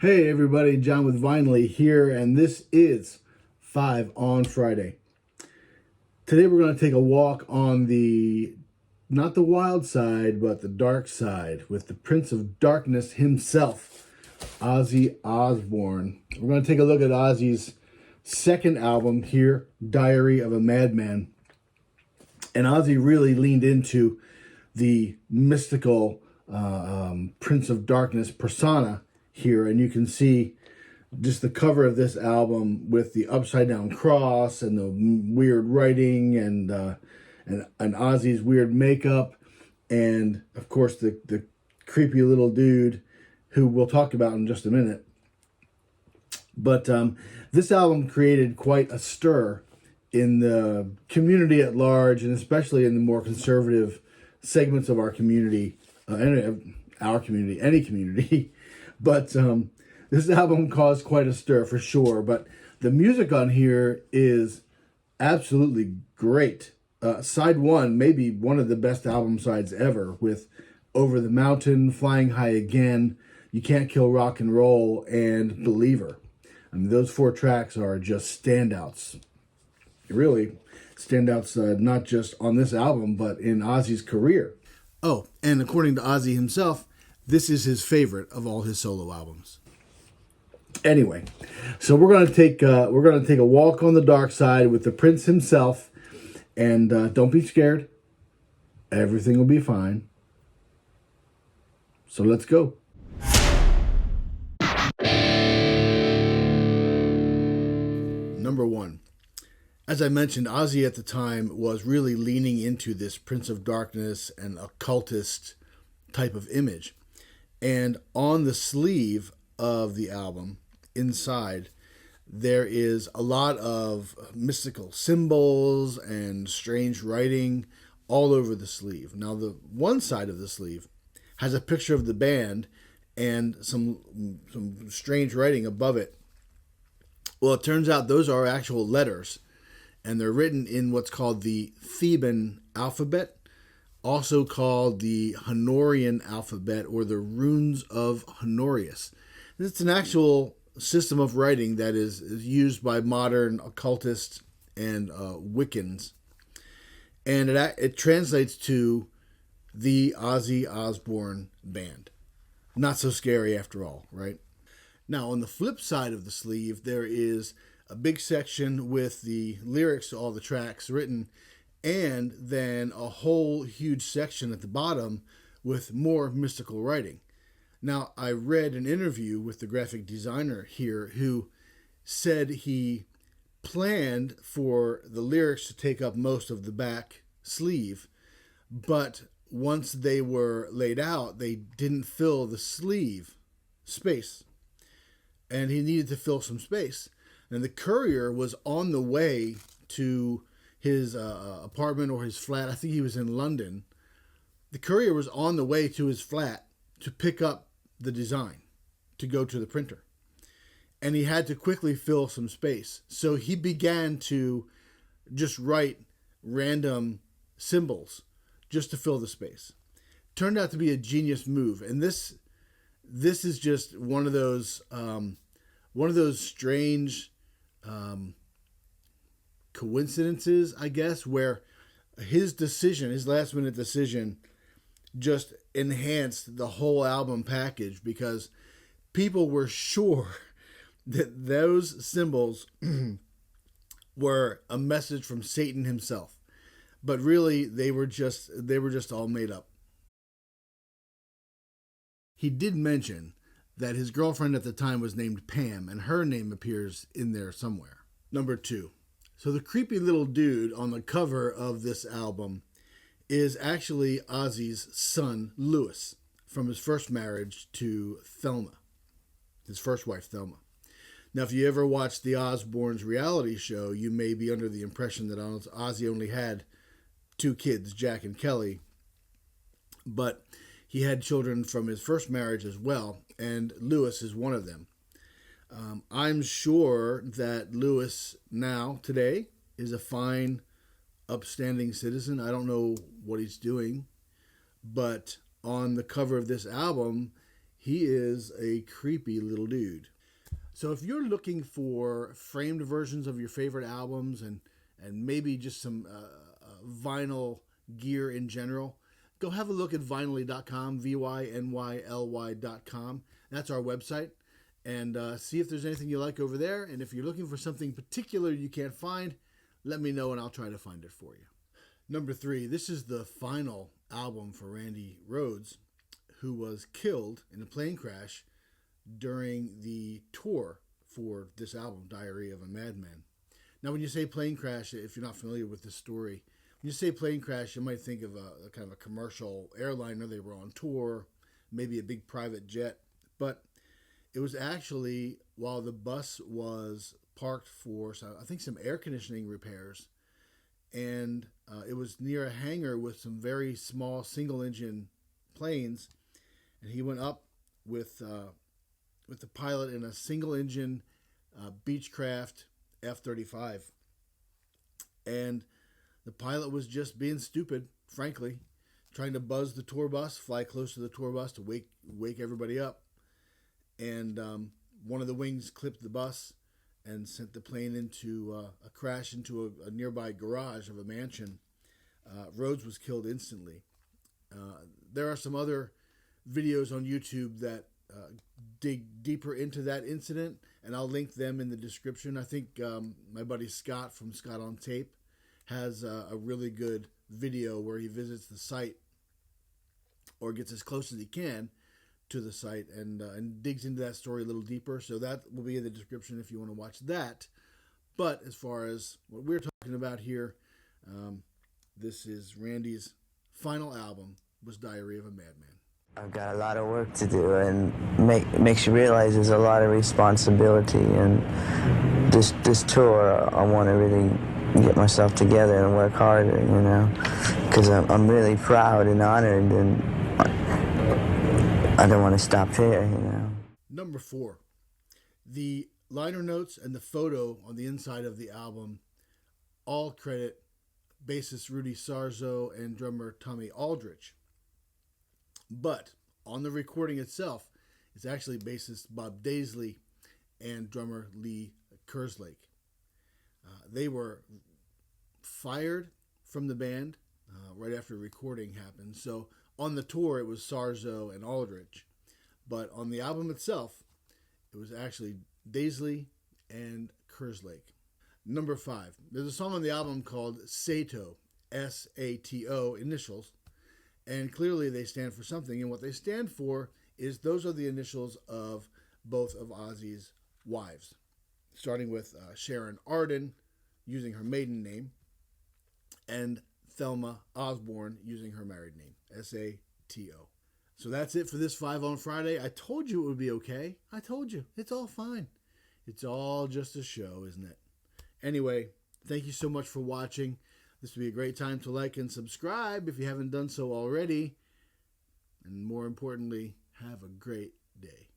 Hey everybody, John with Vynyly here, and this is 5 on Friday. Today we're going to take a walk on not the wild side, but the dark side with the Prince of Darkness himself, Ozzy Osbourne. We're going to take a look at Ozzy's second album here, Diary of a Madman. And Ozzy really leaned into the mystical Prince of Darkness persona here, and you can see just the cover of this album with the upside down cross and the weird writing and Ozzy's weird makeup, and of course the creepy little dude who we'll talk about in just a minute. But this album created quite a stir in the community at large, and especially in the more conservative segments of our community, any community. But this album caused quite a stir for sure. But the music on here is absolutely great. Side one may be one of the best album sides ever, with Over the Mountain, Flying High Again, You Can't Kill Rock and Roll, and Believer. I mean, those four tracks are just standouts. Really, standouts not just on this album, but in Ozzy's career. Oh, and according to Ozzy himself, this is his favorite of all his solo albums. Anyway, so we're gonna take a walk on the dark side with the Prince himself, and don't be scared. Everything will be fine. So let's go. Number one. As I mentioned, Ozzy at the time was really leaning into this Prince of Darkness and occultist type of image. And on the sleeve of the album, inside, there is a lot of mystical symbols and strange writing all over the sleeve. Now, the one side of the sleeve has a picture of the band and some strange writing above it. Well, it turns out those are actual letters, and they're written in what's called the Theban alphabet, also called the Honorian alphabet, or the runes of Honorius. It's an actual system of writing that is used by modern occultists and Wiccans, and it translates to the Ozzy Osbourne Band. Not so scary after all, right? Now, on the flip side of the sleeve, there is a big section with the lyrics to all the tracks written, and then a whole huge section at the bottom with more mystical writing. Now, I read an interview with the graphic designer here who said he planned for the lyrics to take up most of the back sleeve, but once they were laid out, they didn't fill the sleeve space, and he needed to fill some space. And the courier was on the way to his apartment or his flat. I think he was in London. The courier was on the way to his flat to pick up the design to go to the printer. And he had to quickly fill some space. So he began to just write random symbols just to fill the space. Turned out to be a genius move. And this is just one of those strange coincidences, I guess, where his last minute decision, just enhanced the whole album package, because people were sure that those symbols were a message from Satan himself. But really, they were just all made up. He did mention that his girlfriend at the time was named Pam, and her name appears in there somewhere. Number two. So the creepy little dude on the cover of this album is actually Ozzy's son, Louis, from his first marriage to Thelma, his first wife, Thelma. Now, if you ever watched the Osbournes reality show, you may be under the impression that Ozzy only had two kids, Jack and Kelly, but he had children from his first marriage as well, and Louis is one of them. I'm sure that Louis now, today, is a fine, upstanding citizen. I don't know what he's doing, but on the cover of this album, He is a creepy little dude. So if you're looking for framed versions of your favorite albums and maybe just some vinyl gear in general, go have a look at vynyly.com, vynyly.com. That's our website. And see if there's anything you like over there. And if you're looking for something particular you can't find, let me know and I'll try to find it for you. Number 3, this is the final album for Randy Rhodes, who was killed in a plane crash during the tour for this album, Diary of a Madman. Now, when you say plane crash, if you're not familiar with this story, when you say plane crash, you might think of a kind of a commercial airliner. They were on tour, maybe a big private jet. But it was actually while the bus was parked for, I think, some air conditioning repairs. And it was near a hangar with some very small single-engine planes. And he went up with the pilot in a single-engine Beechcraft F-35. And the pilot was just being stupid, frankly, trying to buzz the tour bus, fly close to the tour bus to wake everybody up. And one of the wings clipped the bus and sent the plane into a crash into a nearby garage of a mansion. Rhodes was killed instantly. There are some other videos on YouTube that dig deeper into that incident, and I'll link them in the description. I think my buddy Scott from Scott on Tape has a really good video where he visits the site or gets as close as he can to the site and digs into that story a little deeper. So that will be in the description if you want to watch that. But as far as what we're talking about here, this is Randy's final album, was Diary of a Madman. I've got a lot of work to do, and makes you realize there's a lot of responsibility. And this tour, I want to really get myself together and work harder, because I'm really proud and honored, and I don't want to stop there, Number 4, the liner notes and the photo on the inside of the album all credit bassist Rudy Sarzo and drummer Tommy Aldrich. But on the recording itself, it's actually bassist Bob Daisley and drummer Lee Kerslake. They were fired from the band right after recording happened. So on the tour, it was Sarzo and Aldrich. But on the album itself, it was actually Daisley and Kerslake. Number 5, there's a song on the album called Sato, S-A-T-O, initials. And clearly they stand for something. And what they stand for is those are the initials of both of Ozzy's wives. Starting with Sharon Arden, using her maiden name, and Thelma Osbourne, using her married name, S-A-T-O. So that's it for this 5 on Friday. I told you it would be okay. I told you. It's all fine. It's all just a show, isn't it? Anyway, thank you so much for watching. This would be a great time to like and subscribe if you haven't done so already. And more importantly, have a great day.